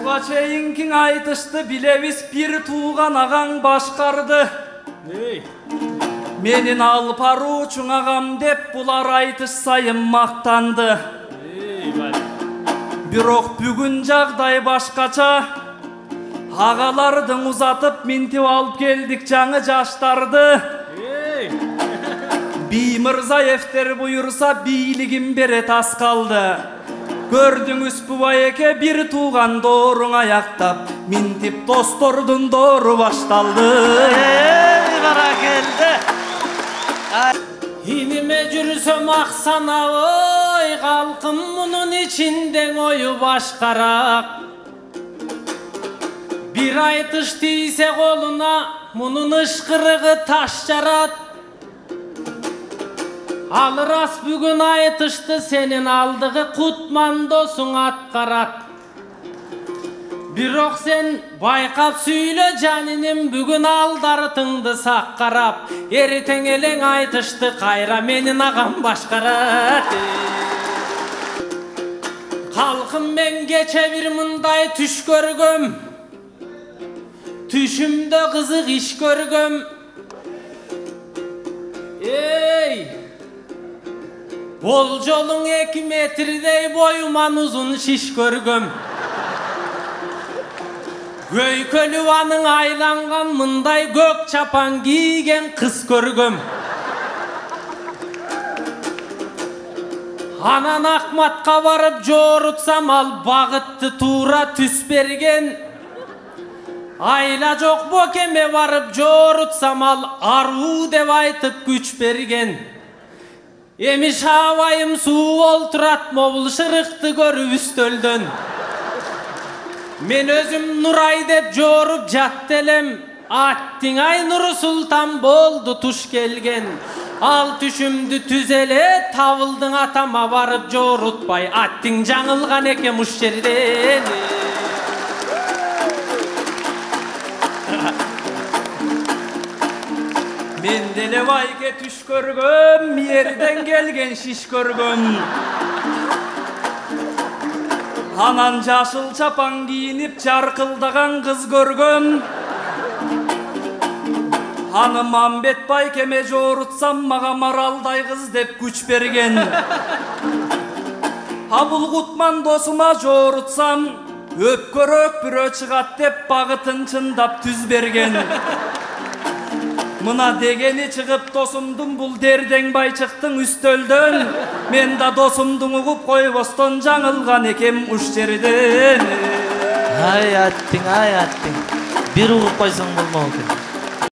Буга чейин киң айтышты билебиз, бир тууган агаң башкарды. Менин алып баруучуң агам деп булар айтыш сайын мактанды. Бирок бүгүн жагдай башкача. Агалардың узатып минтип алып келдик жаңы жаштарды. Биймырзаевтер буйурса бийлигин берет аз калды. Көрдүңүз Байеке, бир тууган дооруң аяктап, минтип достордун доору башталды. Баракелде. Иниме жүрсөм аксана, ой, калкым мунун ичиндең ою башкараак. Бир айтыш тийсе колуна, мунун ышкырыгы таш жарат. Ал рас бүгүн айтышты сенин алдыгы кутман досуң аткарат. Бирок сен байкап сүйлө жаниним, бүгүн алдарытыңды саккарап. Эртең элең айтышты кайра менин агам башкарат. Калкым мен кече бир мындай түш көргөм. Түшүмдө кызык иш көргөм. Болжолуң 2 метрдей боюман узун шиш көргөм. Көйкөлүп анын айланган мындай көк чапан кийген кыз көргөм. Анан Акматка барып жоорутсам, ал багытты туура түс берген. Айла жок Бокеме барып жоорутсам, ал аруу деп айтып күч берген. Эми шабайым суу олтурат, мобул шырыкты көрүп үстөлдөн. Мен өзүм Нурай деп жооруп жат элем. Аттиң ай Нуру Султан болду туш келген. Ал түшүмдү түз эле, табылдың атама барып жоорутпай. Аттиң жаңылган экен уш жерден. Мен деле Байке түш көргөм, ерден келген шиш көргөм. Анан жашыл чапан кийинип жаркылдаган кыз көргөм. Аны Мамбет Байкеме жоорутсам, мага Маралдай кыз деп күч берген. Абул Кутман досума жоорутсам, өпкөрөк бирөө чыгат деп багытын чындап түз берген. Мына дегени чыгып досумдун бул дердең байчыктың үстөлдөн. Мен да досумдун угуп койбостон жаңылган экем уш жерден. Ай аттиң, бир угуп койсоң болмок экен.